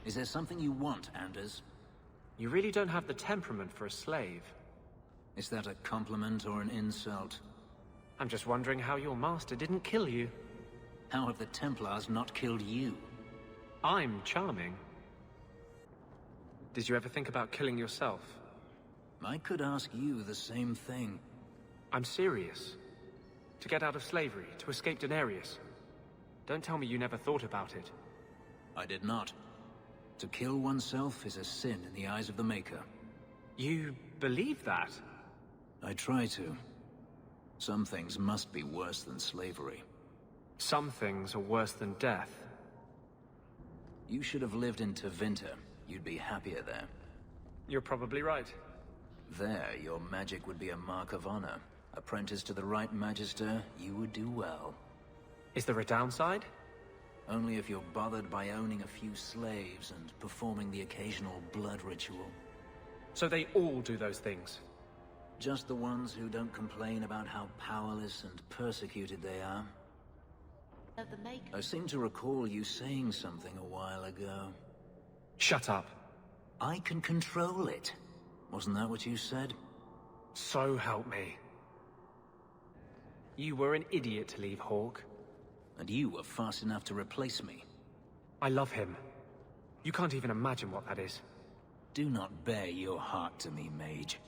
Is there something you want, Anders? You really don't have the temperament for a slave. Is that a compliment or an insult? I'm just wondering how your master didn't kill you. How have the Templars not killed you? I'm charming. Did you ever think about killing yourself? I could ask you the same thing. I'm serious. To get out of slavery, to escape Daenerys. Don't tell me you never thought about it. I did not. To kill oneself is a sin in the eyes of the Maker. You believe that? I try to. Some things must be worse than slavery. Some things are worse than death. You should have lived in Tevinter. You'd be happier there. You're probably right. There, your magic would be a mark of honor. Apprentice to the right Magister, you would do well. Is there a downside? Only if you're bothered by owning a few slaves and performing the occasional blood ritual. So they all do those things? Just the ones who don't complain about how powerless and persecuted they are. I seem to recall you saying something a while ago. Shut up. I can control it. Wasn't that what you said? So help me. You were an idiot to leave Hawke. And you were fast enough to replace me. I love him. You can't even imagine what that is. Do not bare your heart to me, mage.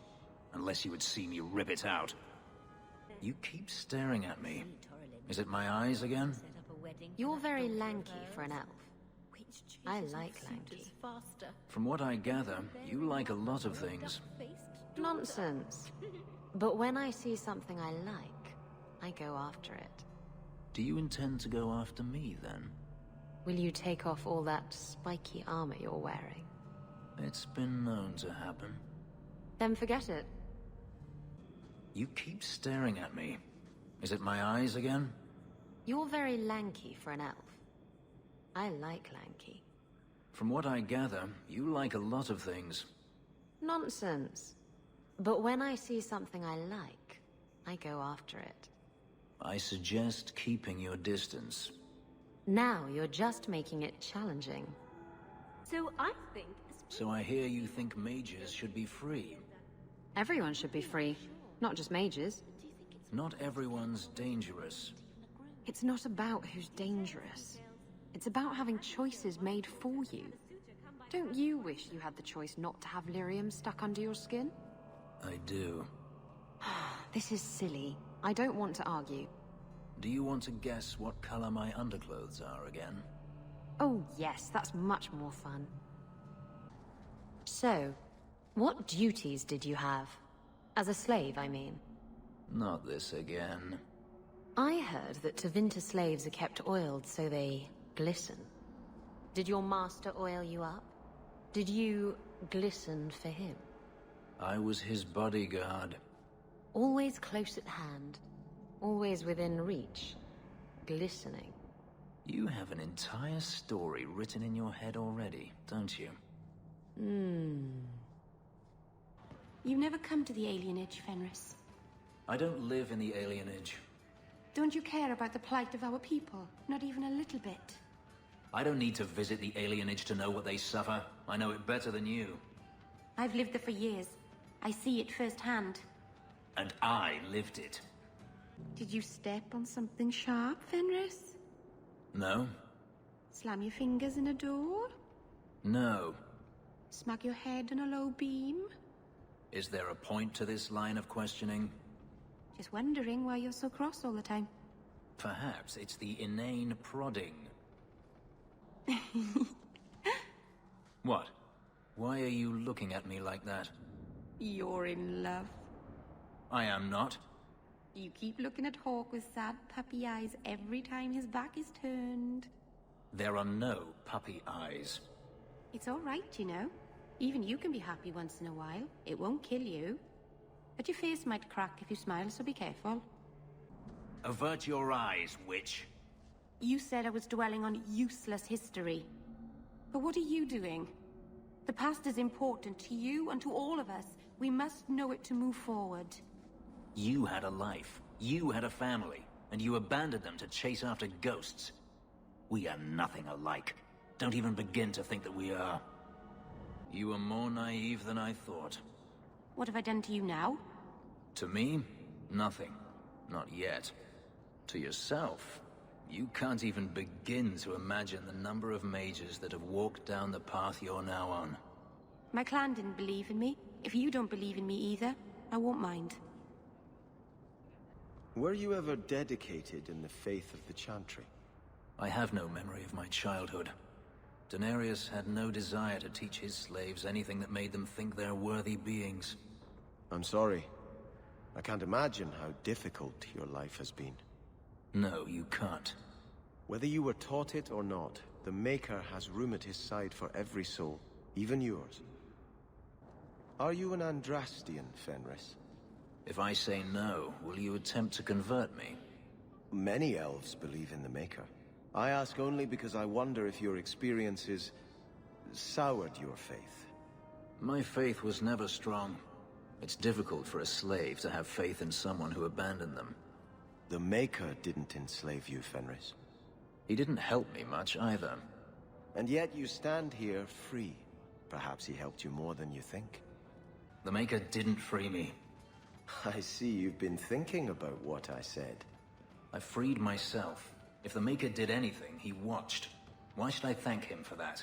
Unless you would see me rip it out. You keep staring at me. Is it my eyes again? You're very lanky for an elf. I like lanky. From what I gather, you like a lot of things. Nonsense. But when I see something I like, I go after it. Do you intend to go after me, then? Will you take off all that spiky armor you're wearing? It's been known to happen. Then forget it. You keep staring at me. Is it my eyes again? You're very lanky for an elf. I like lanky. From what I gather, you like a lot of things. Nonsense. But when I see something I like, I go after it. I suggest keeping your distance. Now you're just making it challenging. So I hear you think mages should be free. Everyone should be free, not just mages. Not everyone's dangerous. It's not about who's dangerous. It's about having choices made for you. Don't you wish you had the choice not to have lyrium stuck under your skin? I do. This is silly. I don't want to argue. Do you want to guess what color my underclothes are again? Oh yes, that's much more fun. So, what duties did you have? As a slave, I mean. Not this again. I heard that Tevinter slaves are kept oiled so they glisten. Did your master oil you up? Did you glisten for him? I was his bodyguard. Always close at hand. Always within reach. Glistening. You have an entire story written in your head already, don't you? You've never come to the alienage, Fenris. I don't live in the alienage. Don't you care about the plight of our people? Not even a little bit. I don't need to visit the alienage to know what they suffer. I know it better than you. I've lived there for years. I see it firsthand. And I lived it. Did you step on something sharp, Fenris? No? Slam your fingers in a door? No. Smack your head on a low beam? Is there a point to this line of questioning? Just wondering why you're so cross all the time. Perhaps it's the inane prodding. What? Why are you looking at me like that? You're in love. I am not. You keep looking at Hawke with sad puppy eyes every time his back is turned. There are no puppy eyes. It's all right, you know. Even you can be happy once in a while. It won't kill you. But your face might crack if you smile, so be careful. Avert your eyes, witch. You said I was dwelling on useless history. But what are you doing? The past is important to you and to all of us. We must know it to move forward. You had a life. You had a family. And you abandoned them to chase after ghosts. We are nothing alike. Don't even begin to think that we are. You are more naive than I thought. What have I done to you now? To me, nothing. Not yet. To yourself, you can't even begin to imagine the number of mages that have walked down the path you're now on. My clan didn't believe in me. If you don't believe in me either, I won't mind. Were you ever dedicated in the faith of the Chantry? I have no memory of my childhood. Denarius had no desire to teach his slaves anything that made them think they're worthy beings. I'm sorry. I can't imagine how difficult your life has been. No, you can't. Whether you were taught it or not, the Maker has room at his side for every soul, even yours. Are you an Andrastian, Fenris? If I say no, will you attempt to convert me? Many elves believe in the Maker. I ask only because I wonder if your experiences soured your faith. My faith was never strong. It's difficult for a slave to have faith in someone who abandoned them. The Maker didn't enslave you, Fenris. He didn't help me much either. And yet you stand here free. Perhaps he helped you more than you think. The Maker didn't free me. I see you've been thinking about what I said. I freed myself. If the Maker did anything, he watched. Why should I thank him for that?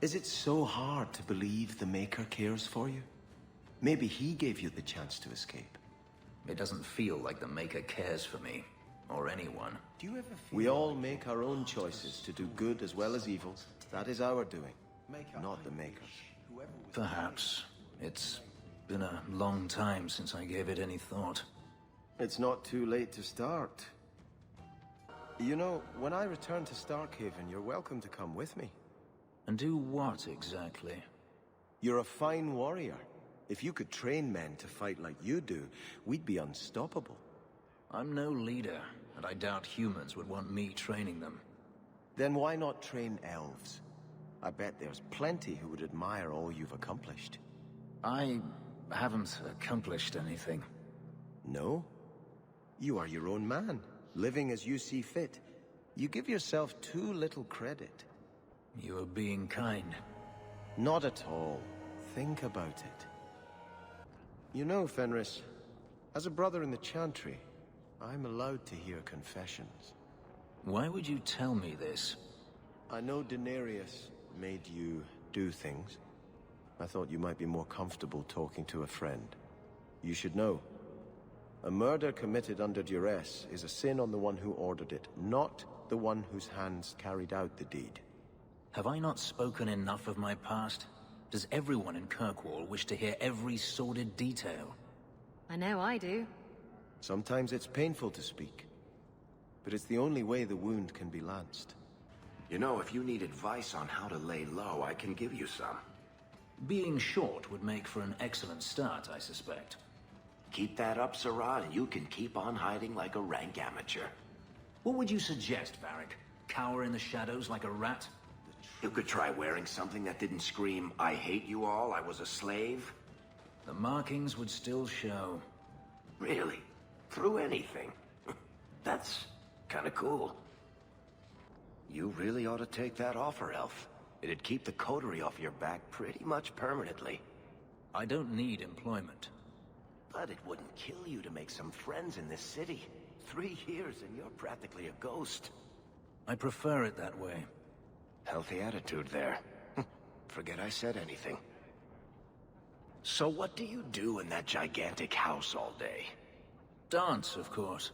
Is it so hard to believe the Maker cares for you? Maybe he gave you the chance to escape. It doesn't feel like the Maker cares for me, or anyone. Do you ever feel we all make our own choices to do good as well as evil. That is our doing, not the Maker's. Perhaps. It's been a long time since I gave it any thought. It's not too late to start. You know, when I return to Starkhaven, you're welcome to come with me. And do what, exactly? You're a fine warrior. If you could train men to fight like you do, we'd be unstoppable. I'm no leader, and I doubt humans would want me training them. Then why not train elves? I bet there's plenty who would admire all you've accomplished. I haven't accomplished anything. No? You are your own man, living as you see fit. You give yourself too little credit. You are being kind. Not at all. Think about it. You know, Fenris, as a brother in the Chantry, I'm allowed to hear confessions. Why would you tell me this? I know Denarius made you do things. I thought you might be more comfortable talking to a friend. You should know. A murder committed under duress is a sin on the one who ordered it, not the one whose hands carried out the deed. Have I not spoken enough of my past? Does everyone in Kirkwall wish to hear every sordid detail? I know I do. Sometimes it's painful to speak, but it's the only way the wound can be lanced. You know, if you need advice on how to lay low, I can give you some. Being short would make for an excellent start, I suspect. Keep that up, Sirrah, and you can keep on hiding like a rank amateur. What would you suggest, Bérik? Cower in the shadows like a rat? You could try wearing something that didn't scream, "I hate you all, I was a slave." The markings would still show. Really? Through anything? That's kinda cool. You really ought to take that offer, Elf. It'd keep the coterie off your back pretty much permanently. I don't need employment. But it wouldn't kill you to make some friends in this city. 3 years and you're practically a ghost. I prefer it that way. Healthy attitude there. Forget I said anything. So what do you do in that gigantic house all day? Dance, of course.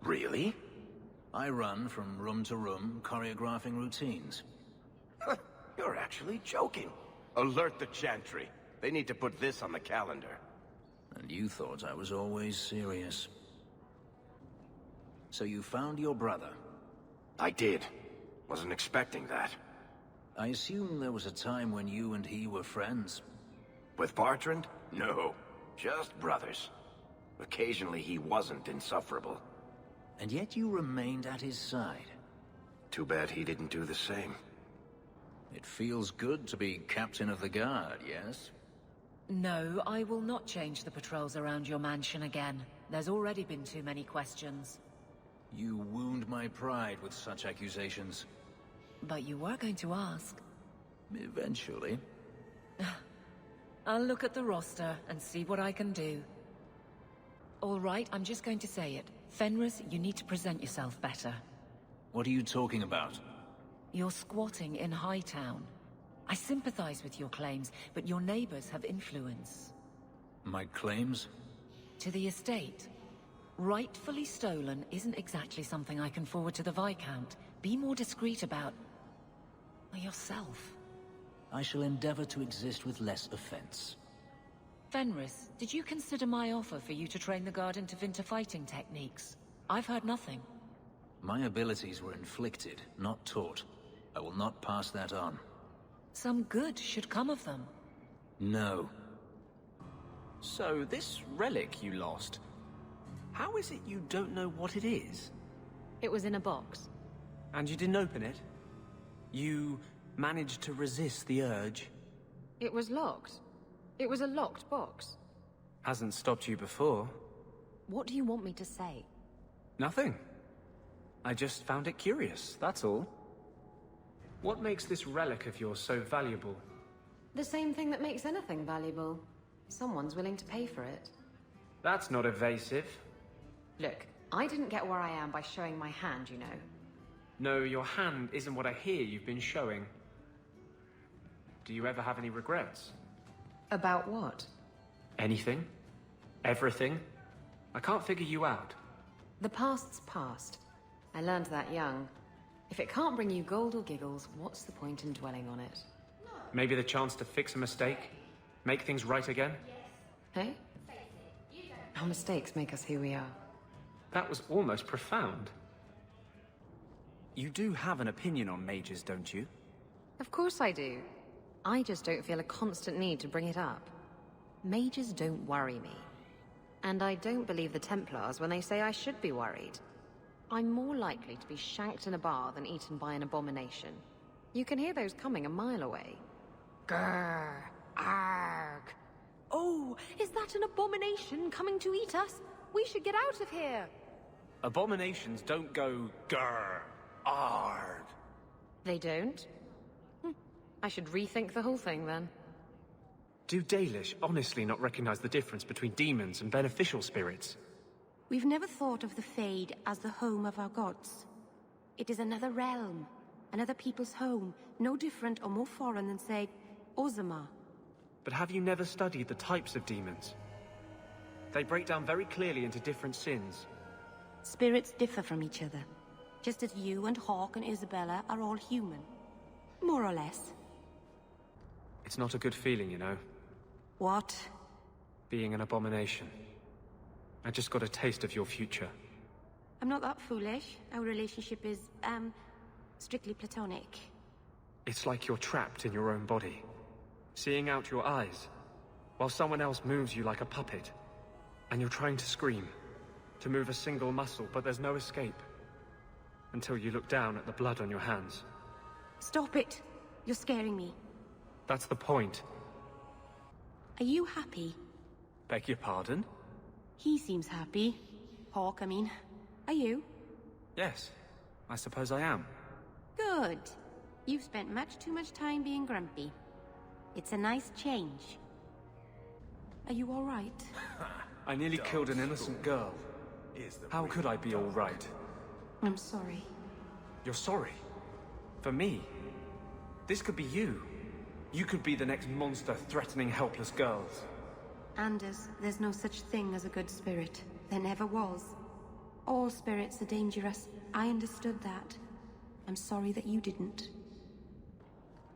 Really? I run from room to room, choreographing routines. You're actually joking. Alert the Chantry. They need to put this on the calendar. And you thought I was always serious. So you found your brother? I did. Wasn't expecting that. I assume there was a time when you and he were friends. With Bartrand? No. Just brothers. Occasionally he wasn't insufferable. And yet you remained at his side. Too bad he didn't do the same. It feels good to be captain of the guard, yes? No, I will not change the patrols around your mansion again. There's already been too many questions. You wound my pride with such accusations. But you were going to ask. Eventually. I'll look at the roster and see what I can do. All right, I'm just going to say it. Fenris, you need to present yourself better. What are you talking about? You're squatting in Hightown. I sympathize with your claims, but your neighbors have influence. My claims? To the estate. Rightfully stolen isn't exactly something I can forward to the Viscount. Be more discreet about... yourself. I shall endeavor to exist with less offense. Fenris, did you consider my offer for you to train the guard into Vinter fighting techniques? I've heard nothing. My abilities were inflicted, not taught. I will not pass that on. Some good should come of them. No. So, this relic you lost, how is it you don't know what it is? It was in a box. And you didn't open it? You managed to resist the urge? It was locked. It was a locked box. Hasn't stopped you before. What do you want me to say? Nothing. I just found it curious, that's all. What makes this relic of yours so valuable? The same thing that makes anything valuable. Someone's willing to pay for it. That's not evasive. Look, I didn't get where I am by showing my hand, you know. No, your hand isn't what I hear you've been showing. Do you ever have any regrets? About what? Anything? Everything? I can't figure you out. The past's past. I learned that young. If it can't bring you gold or giggles, what's the point in dwelling on it? Maybe the chance to fix a mistake? Make things right again? Hey? Our mistakes make us who we are. That was almost profound. You do have an opinion on mages, don't you? Of course I do. I just don't feel a constant need to bring it up. Mages don't worry me. And I don't believe the Templars when they say I should be worried. I'm more likely to be shanked in a bar than eaten by an abomination. You can hear those coming a mile away. Grrr! Arg! Oh, is that an abomination coming to eat us? We should get out of here! Abominations don't go grrr, arg. They don't? I should rethink the whole thing then. Do Dalish honestly not recognize the difference between demons and beneficial spirits? We've never thought of the Fade as the home of our gods. It is another realm, another people's home, no different or more foreign than, say, Ozama. But have you never studied the types of demons? They break down very clearly into different sins. Spirits differ from each other, just as you and Hawk and Isabella are all human. More or less. It's not a good feeling, you know. What? Being an abomination. I just got a taste of your future. I'm not that foolish. Our relationship is, strictly platonic. It's like you're trapped in your own body, seeing out your eyes, while someone else moves you like a puppet. And you're trying to scream, to move a single muscle, but there's no escape. Until you look down at the blood on your hands. Stop it! You're scaring me. That's the point. Are you happy? Beg your pardon? He seems happy. Hawk, I mean. Are you? Yes, I suppose I am. Good. You've spent much too much time being grumpy. It's a nice change. Are you all right? I nearly killed an innocent girl. How could I be all right? I'm sorry. You're sorry? For me? This could be you. You could be the next monster threatening helpless girls. Anders, there's no such thing as a good spirit. There never was. All spirits are dangerous. I understood that. I'm sorry that you didn't.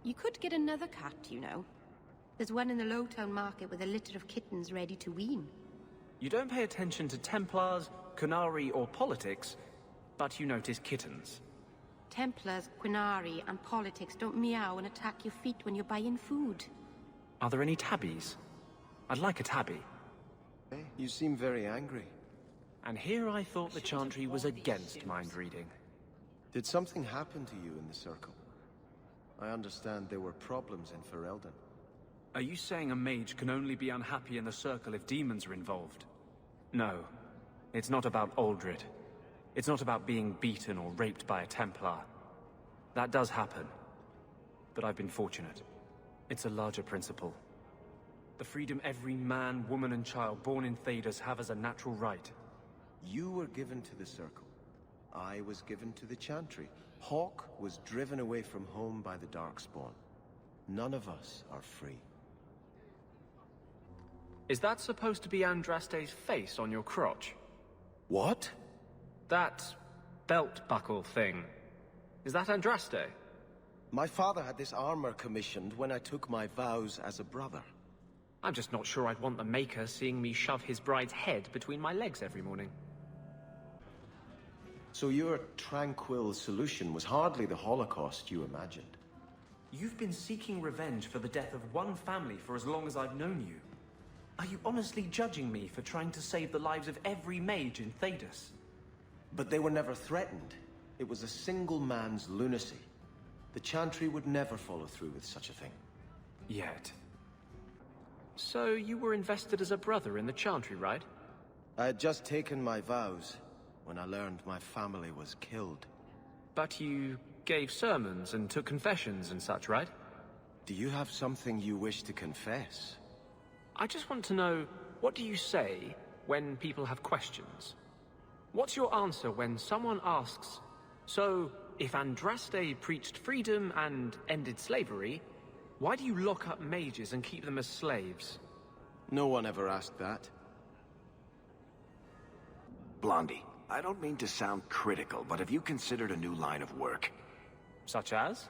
You could get another cat, you know. There's one in the Lowtown market with a litter of kittens ready to wean. You don't pay attention to Templars, Qunari, or politics, but you notice kittens. Templars, Qunari, and politics don't meow and attack your feet when you're buying food. Are there any tabbies? I'd like a tabby. You seem very angry. And here I thought the Chantry was against mind reading. Did something happen to you in the Circle? I understand there were problems in Ferelden. Are you saying a mage can only be unhappy in the Circle if demons are involved? No. It's not about Aldred. It's not about being beaten or raped by a Templar. That does happen. But I've been fortunate. It's a larger principle. The freedom every man, woman, and child born in Thedas have as a natural right. You were given to the Circle. I was given to the Chantry. Hawk was driven away from home by the Darkspawn. None of us are free. Is that supposed to be Andraste's face on your crotch? What? That belt buckle thing. Is that Andraste? My father had this armor commissioned when I took my vows as a brother. I'm just not sure I'd want the Maker seeing me shove his bride's head between my legs every morning. So your tranquil solution was hardly the Holocaust you imagined. You've been seeking revenge for the death of one family for as long as I've known you. Are you honestly judging me for trying to save the lives of every mage in Thedas? But they were never threatened. It was a single man's lunacy. The Chantry would never follow through with such a thing. Yet. So you were invested as a brother in the Chantry, right? I had just taken my vows when I learned my family was killed. But you gave sermons and took confessions and such, right? Do you have something you wish to confess? I just want to know, what do you say when people have questions? What's your answer when someone asks, so, if Andraste preached freedom and ended slavery, why do you lock up mages and keep them as slaves? No one ever asked that. Blondie, I don't mean to sound critical, but have you considered a new line of work? Such as?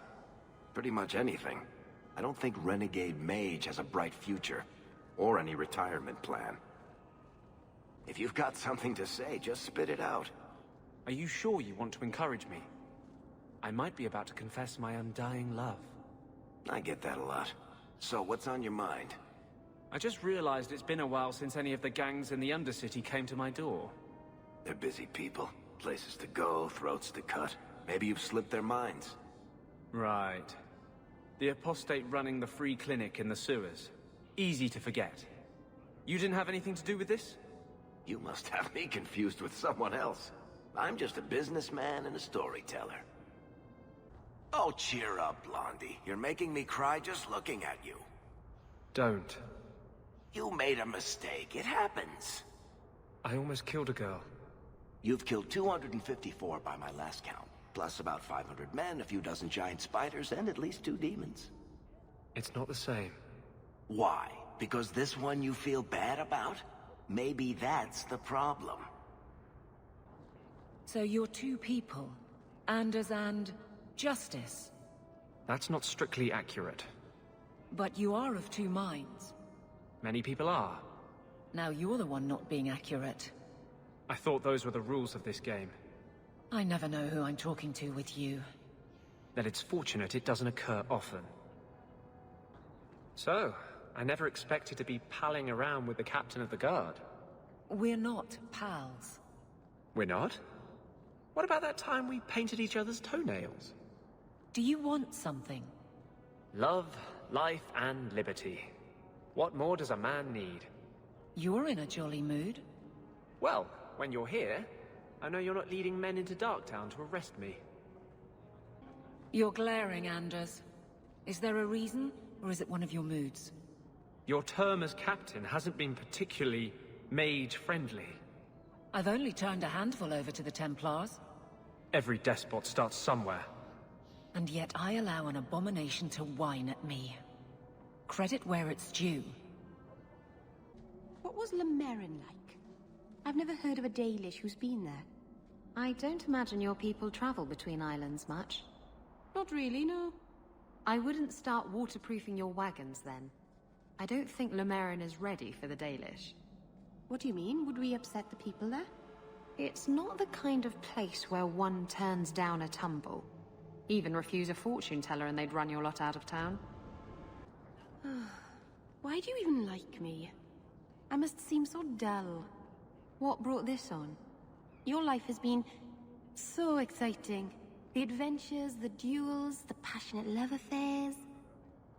Pretty much anything. I don't think Renegade Mage has a bright future, or any retirement plan. If you've got something to say, just spit it out. Are you sure you want to encourage me? I might be about to confess my undying love. I get that a lot. So, what's on your mind? I just realized it's been a while since any of the gangs in the Undercity came to my door. They're busy people. Places to go, throats to cut. Maybe you've slipped their minds. Right. The apostate running the free clinic in the sewers. Easy to forget. You didn't have anything to do with this? You must have me confused with someone else. I'm just a businessman and a storyteller. Oh, cheer up, Blondie. You're making me cry just looking at you. Don't. You made a mistake. It happens. I almost killed a girl. You've killed 254 by my last count. Plus about 500 men, a few dozen giant spiders, and at least 2 demons. It's not the same. Why? Because this one you feel bad about? Maybe that's the problem. So you're 2 people. Anders and Justice. That's not strictly accurate. But you are of 2 minds. Many people are. Now you're the one not being accurate. I thought those were the rules of this game. I never know who I'm talking to with you. Then it's fortunate it doesn't occur often. So, I never expected to be palling around with the captain of the guard. We're not pals. We're not? What about that time we painted each other's toenails? Do you want something? Love, life, and liberty. What more does a man need? You're in a jolly mood. Well, when you're here, I know you're not leading men into Darktown to arrest me. You're glaring, Anders. Is there a reason, or is it one of your moods? Your term as captain hasn't been particularly mage-friendly. I've only turned a handful over to the Templars. Every despot starts somewhere. And yet I allow an abomination to whine at me. Credit where it's due. What was Lemerin like? I've never heard of a Dalish who's been there. I don't imagine your people travel between islands much. Not really, no. I wouldn't start waterproofing your wagons then. I don't think Lemerin is ready for the Dalish. What do you mean? Would we upset the people there? It's not the kind of place where one turns down a tumble. Even refuse a fortune teller and they'd run your lot out of town. Why do you even like me? I must seem so dull. What brought this on? Your life has been so exciting. The adventures, the duels, the passionate love affairs.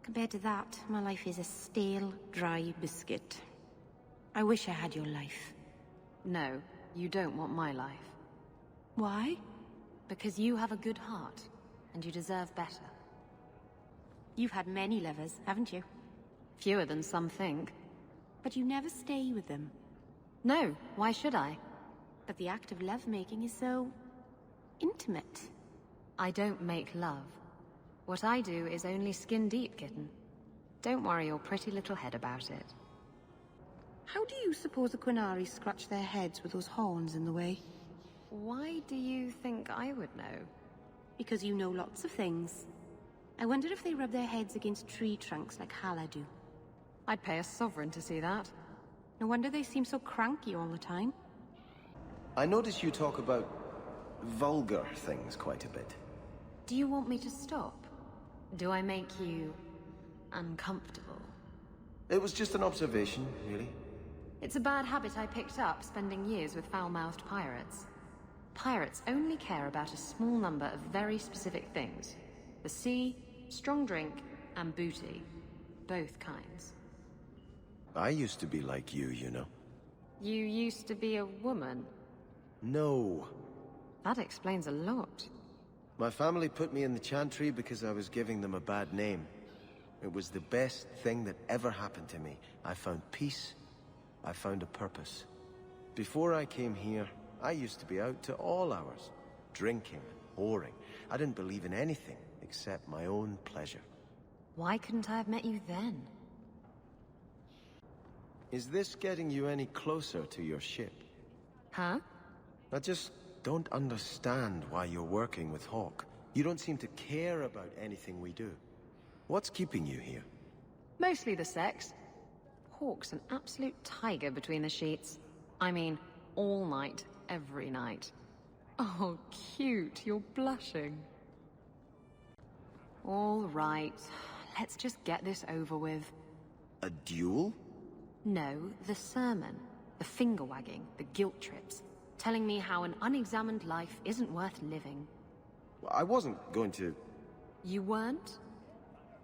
Compared to that, my life is a stale, dry biscuit. I wish I had your life. No, you don't want my life. Why? Because you have a good heart. and you deserve better. You've had many lovers, haven't you? Fewer than some think. But you never stay with them. No, why should I? But the act of lovemaking is so... intimate. I don't make love. What I do is only skin deep, kitten. Don't worry your pretty little head about it. How do you suppose the Quinari scratch their heads with those horns in the way? Why do you think I would know? Because you know lots of things. I wonder if they rub their heads against tree trunks like Hala do. I'd pay a sovereign to see that. No wonder they seem so cranky all the time. I notice you talk about vulgar things quite a bit. Do you want me to stop? Do I make you uncomfortable? It was just an observation, really. It's a bad habit I picked up spending years with foul-mouthed pirates. Pirates only care about a small number of very specific things. The sea, strong drink, and booty. Both kinds. I used to be like you know. You used to be a woman? No. That explains a lot. My family put me in the chantry because I was giving them a bad name. It was the best thing that ever happened to me. I found peace. I found a purpose. Before I came here, I used to be out to all hours. Drinking, whoring. I didn't believe in anything except my own pleasure. Why couldn't I have met you then? Is this getting you any closer to your ship? Huh? I just don't understand why you're working with Hawk. You don't seem to care about anything we do. What's keeping you here? Mostly the sex. Hawk's an absolute tiger between the sheets. I mean, all night, every night. Oh, cute, you're blushing. All right, let's just get this over with. A duel? No, the sermon. The finger-wagging, the guilt trips. Telling me how an unexamined life isn't worth living. I wasn't going to... You weren't?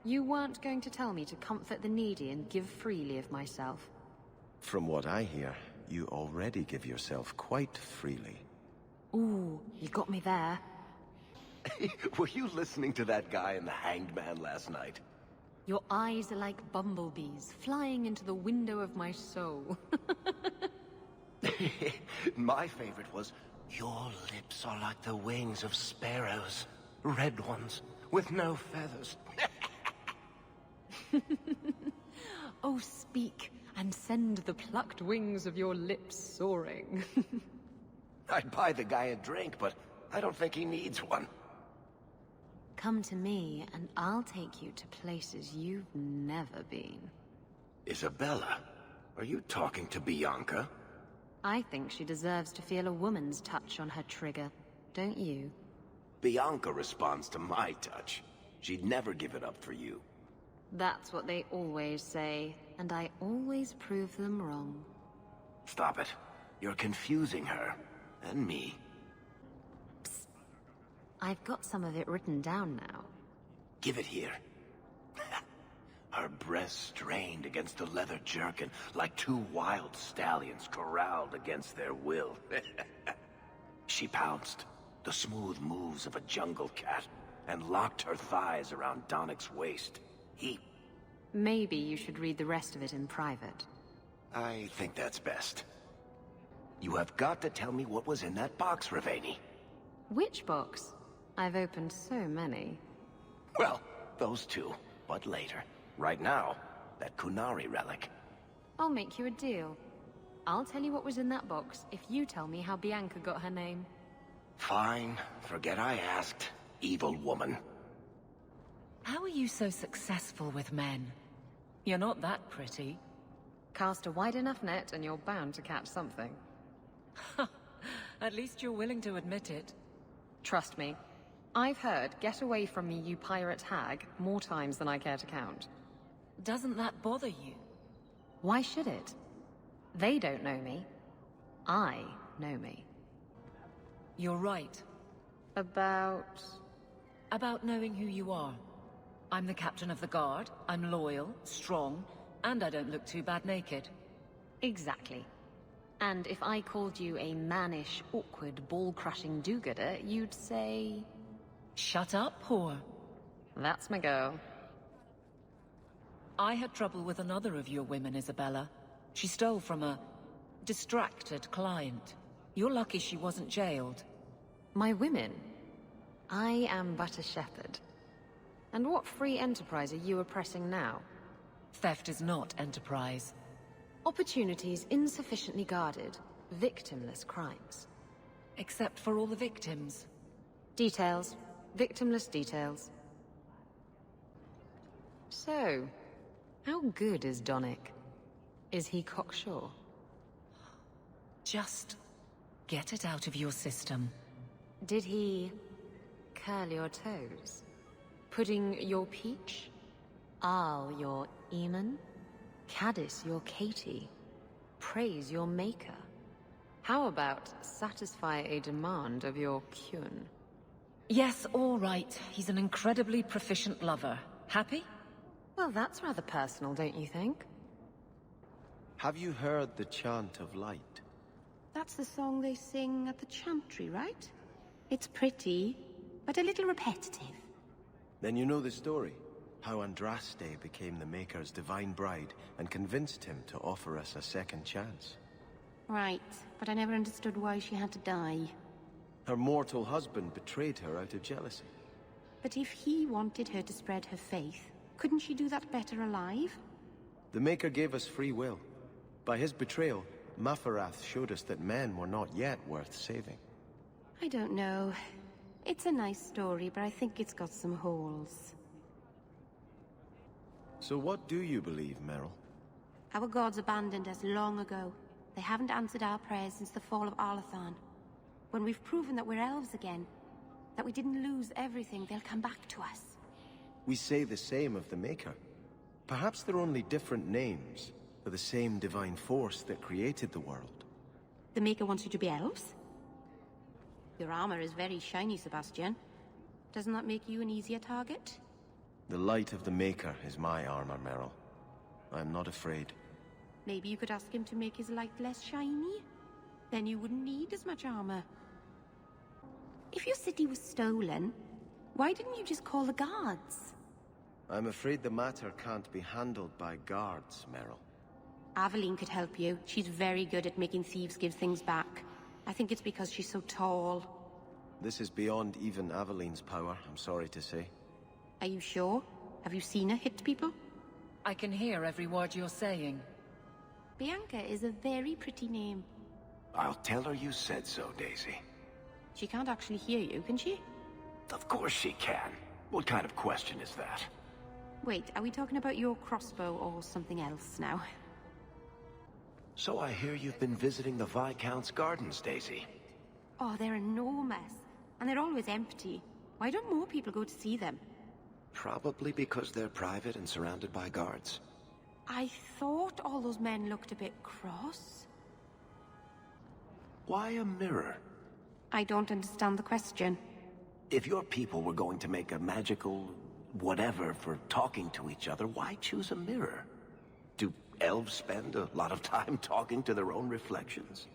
You weren't going to tell me to comfort the needy and give freely of myself. From what I hear, you already give yourself quite freely. Ooh, you got me there. Were you listening to that guy in the Hanged Man last night? Your eyes are like bumblebees, flying into the window of my soul. My favorite was, your lips are like the wings of sparrows. Red ones, with no feathers. Oh, speak, and send the plucked wings of your lips soaring. I'd buy the guy a drink, but I don't think he needs one. Come to me, and I'll take you to places you've never been. Isabella, are you talking to Bianca? I think she deserves to feel a woman's touch on her trigger, don't you? Bianca responds to my touch. She'd never give it up for you. That's what they always say, and I always prove them wrong. Stop it. You're confusing her. And me. Psst. I've got some of it written down now. Give it here. Her breasts strained against a leather jerkin, like two wild stallions corralled against their will. She pounced, the smooth moves of a jungle cat, and locked her thighs around Donnick's waist. Maybe you should read the rest of it in private. I think that's best. You have got to tell me what was in that box, Ravani. Which box? I've opened so many. Well, those two, but later. Right now, that Kunari relic. I'll make you a deal. I'll tell you what was in that box if you tell me how Bianca got her name. Fine. Forget I asked, evil woman. How are you so successful with men? You're not that pretty. Cast a wide enough net and you're bound to catch something. At least you're willing to admit it. Trust me. I've heard, "Get away from me, you pirate hag," more times than I care to count. Doesn't that bother you? Why should it? They don't know me. I know me. You're right. About knowing who you are. I'm the captain of the guard, I'm loyal, strong, and I don't look too bad naked. Exactly. And if I called you a mannish, awkward, ball-crushing do-gooder, you'd say... Shut up, whore. That's my girl. I had trouble with another of your women, Isabella. She stole from a distracted client. You're lucky she wasn't jailed. My women? I am but a shepherd. And what free enterprise are you oppressing now? Theft is not enterprise. Opportunities insufficiently guarded, victimless crimes. Except for all the victims. Details. Victimless details. So, how good is Donnick? Is he cocksure? Just get it out of your system. Did he curl your toes? Pudding your peach? Arl your Eamon? Caddis your Katie? Praise your maker? How about satisfy a demand of your Kyun? Yes, all right. He's an incredibly proficient lover. Happy? Well, that's rather personal, don't you think? Have you heard the Chant of Light? That's the song they sing at the chantry, right? It's pretty, but a little repetitive. Then you know the story. How Andraste became the Maker's divine bride and convinced him to offer us a second chance. Right, but I never understood why she had to die. Her mortal husband betrayed her out of jealousy. But if he wanted her to spread her faith, couldn't she do that better alive? The Maker gave us free will. By his betrayal, Mafarath showed us that men were not yet worth saving. I don't know. It's a nice story, but I think it's got some holes. So what do you believe, Meryl? Our gods abandoned us long ago. They haven't answered our prayers since the fall of Arlathan. When we've proven that we're elves again, that we didn't lose everything, they'll come back to us. We say the same of the Maker. Perhaps they're only different names for the same divine force that created the world. The Maker wants you to be elves? Your armor is very shiny, Sebastian. Doesn't that make you an easier target? The light of the Maker is my armor, Meryl. I'm not afraid. Maybe you could ask him to make his light less shiny? Then you wouldn't need as much armor. If your city was stolen, why didn't you just call the guards? I'm afraid the matter can't be handled by guards, Meryl. Aveline could help you. She's very good at making thieves give things back. I think it's because she's so tall. This is beyond even Aveline's power, I'm sorry to say. Are you sure? Have you seen her hit people? I can hear every word you're saying. Bianca is a very pretty name. I'll tell her you said so, Daisy. She can't actually hear you, can she? Of course she can. What kind of question is that? Wait, are we talking about your crossbow or something else now? So I hear you've been visiting the Viscount's gardens, Daisy. Oh, they're enormous. And they're always empty. Why don't more people go to see them? Probably because they're private and surrounded by guards. I thought all those men looked a bit cross. Why a mirror? I don't understand the question. If your people were going to make a magical whatever for talking to each other, why choose a mirror? Do elves spend a lot of time talking to their own reflections?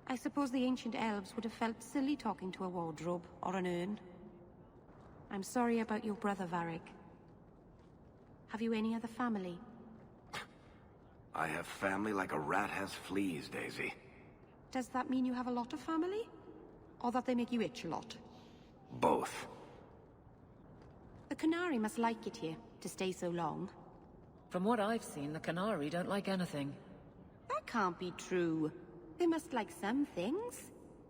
I suppose the ancient elves would have felt silly talking to a wardrobe or an urn. I'm sorry about your brother, Varric. Have you any other family? I have family like a rat has fleas, Daisy. Does that mean you have a lot of family? Or that they make you itch a lot? Both. The Canary must like it here, to stay so long. From what I've seen, the Canary don't like anything. That can't be true. They must like some things.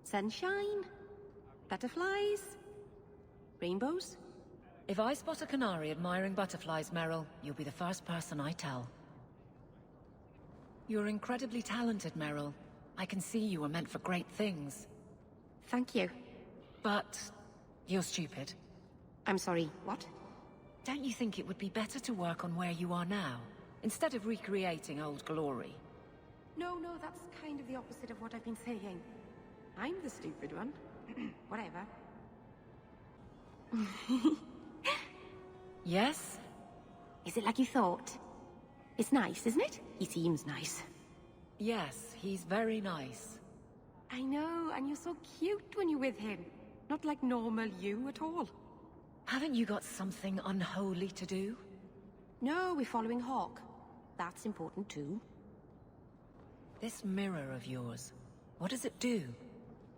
Sunshine, butterflies, rainbows. If I spot a Canary admiring butterflies, Meryl, you'll be the first person I tell. You're incredibly talented, Meryl. I can see you were meant for great things. Thank you. But you're stupid. I'm sorry, what? Don't you think it would be better to work on where you are now, instead of recreating old glory? No, that's kind of the opposite of what I've been saying. I'm the stupid one. Whatever. Yes? Is it like you thought? It's nice, isn't it? He seems nice. Yes, he's very nice. I know, and you're so cute when you're with him. Not like normal you at all. Haven't you got something unholy to do? No, we're following Hawk. That's important too. This mirror of yours, what does it do?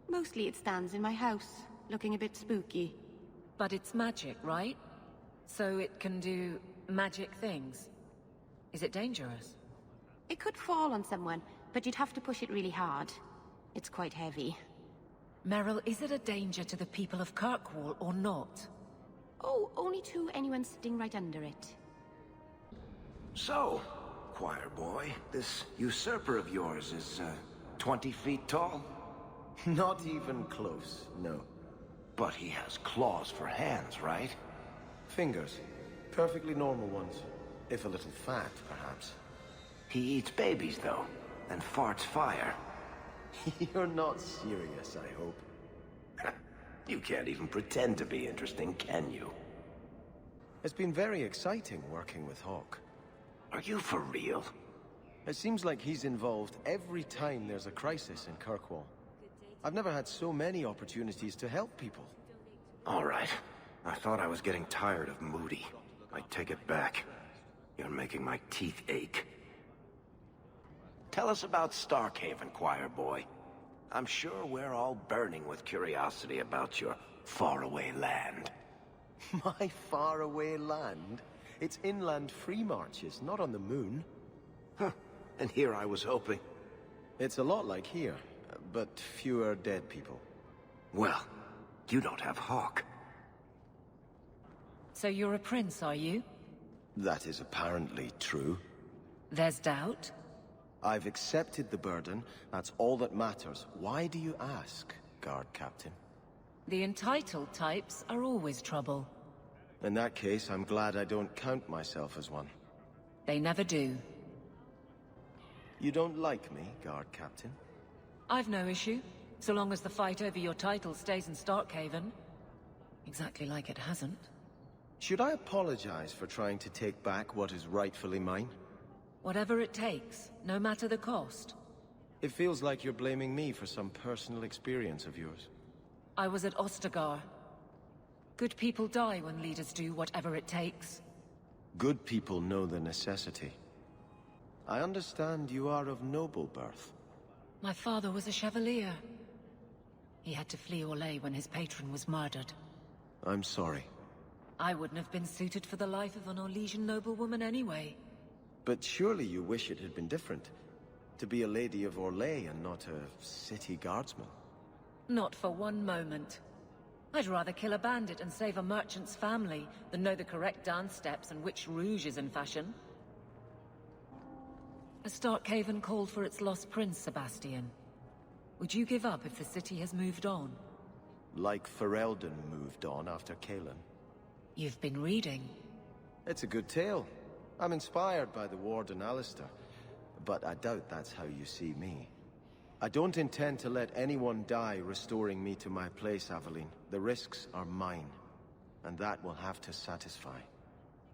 Mostly it stands in my house, looking a bit spooky. But it's magic, right? So it can do magic things. Is it dangerous? It could fall on someone, but you'd have to push it really hard. It's quite heavy. Meryl, is it a danger to the people of Kirkwall or not? Oh, only to anyone sitting right under it. So, choir boy, this usurper of yours is, 20 feet tall? Not even close, no. But he has claws for hands, right? Fingers. Perfectly normal ones. If a little fat, perhaps. He eats babies, though, and farts fire. You're not serious, I hope. You can't even pretend to be interesting, can you? It's been very exciting working with Hawk. Are you for real? It seems like he's involved every time there's a crisis in Kirkwall. I've never had so many opportunities to help people. All right. I thought I was getting tired of Moody. I take it back. You're making my teeth ache. Tell us about Starkhaven, choir boy. I'm sure we're all burning with curiosity about your faraway land. My faraway land? It's inland free marches, not on the moon. Huh. And here I was hoping. It's a lot like here, but fewer dead people. Well, you don't have Hawk. So you're a prince, are you? That is apparently true. There's doubt? I've accepted the burden. That's all that matters. Why do you ask, Guard Captain? The entitled types are always trouble. In that case, I'm glad I don't count myself as one. They never do. You don't like me, Guard Captain? I've no issue, so long as the fight over your title stays in Starkhaven. Exactly like it hasn't. Should I apologize for trying to take back what is rightfully mine? Whatever it takes, no matter the cost. It feels like you're blaming me for some personal experience of yours. I was at Ostagar. Good people die when leaders do whatever it takes. Good people know the necessity. I understand you are of noble birth. My father was a chevalier. He had to flee Orlais when his patron was murdered. I'm sorry. I wouldn't have been suited for the life of an Orlesian noblewoman anyway. But surely you wish it had been different. To be a lady of Orlais and not a city guardsman. Not for one moment. I'd rather kill a bandit and save a merchant's family than know the correct dance steps and which rouge is in fashion. A Starkhaven called for its lost prince, Sebastian. Would you give up if the city has moved on? Like Ferelden moved on after Kalen. You've been reading. It's a good tale. I'm inspired by the Warden Alistair, but I doubt that's how you see me. I don't intend to let anyone die restoring me to my place, Aveline. The risks are mine, and that will have to satisfy.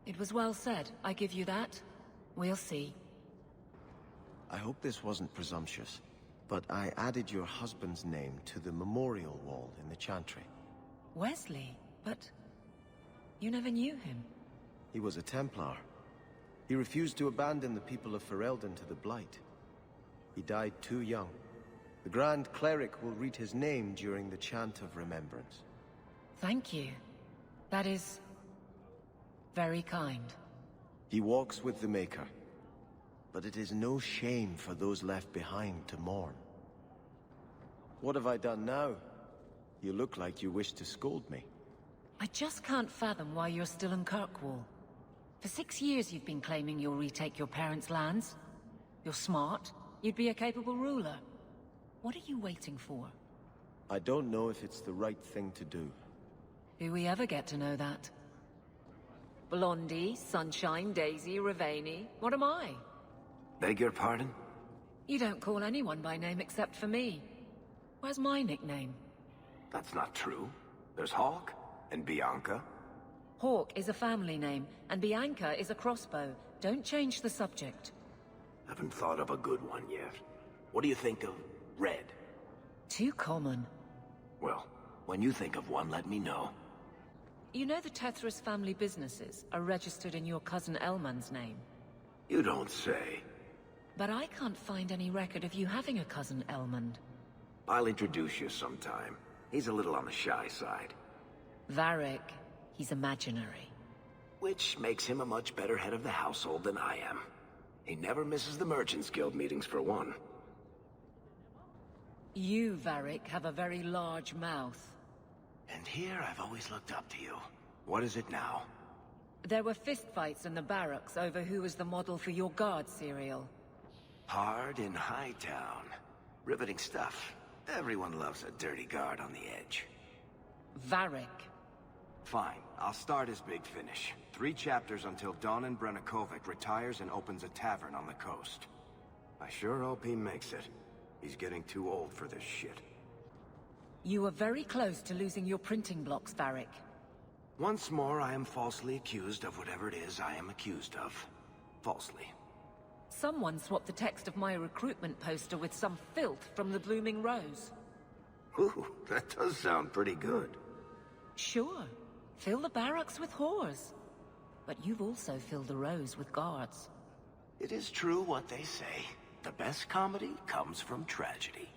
It was well said. I give you that. We'll see. I hope this wasn't presumptuous, but I added your husband's name to the memorial wall in the Chantry. Wesley? But you never knew him. He was a Templar. He refused to abandon the people of Ferelden to the Blight. He died too young. The Grand Cleric will read his name during the Chant of Remembrance. Thank you. That is very kind. He walks with the Maker. But it is no shame for those left behind to mourn. What have I done now? You look like you wish to scold me. I just can't fathom why you're still in Kirkwall. For 6 years you've been claiming you'll retake your parents' lands. You're smart. You'd be a capable ruler. What are you waiting for? I don't know if it's the right thing to do. Do we ever get to know that? Blondie, Sunshine, Daisy, Ravani. What am I? Beg your pardon? You don't call anyone by name except for me. Where's my nickname? That's not true. There's Hawk and Bianca. Hawk is a family name, and Bianca is a crossbow. Don't change the subject. Haven't thought of a good one yet. What do you think of Red? Too common. Well, when you think of one, let me know. You know the Tethras family businesses are registered in your cousin Elman's name. You don't say. But I can't find any record of you having a cousin Elmond. I'll introduce you sometime. He's a little on the shy side. Varric, he's imaginary. Which makes him a much better head of the household than I am. He never misses the Merchants Guild meetings for one. You, Varric, have a very large mouth. And here I've always looked up to you. What is it now? There were fistfights in the barracks over who was the model for your guard cereal. Hard in Hightown. Riveting stuff. Everyone loves a dirty guard on the edge. Varric. Fine. I'll start his big finish. 3 chapters until Donan Brennakovic retires and opens a tavern on the coast. I sure hope he makes it. He's getting too old for this shit. You were very close to losing your printing blocks, Varric. Once more, I am falsely accused of whatever it is I am accused of. Falsely. Someone swapped the text of my recruitment poster with some filth from the Blooming Rose. Ooh, that does sound pretty good. Sure. Fill the barracks with whores. But you've also filled the Rose with guards. It is true what they say. The best comedy comes from tragedy.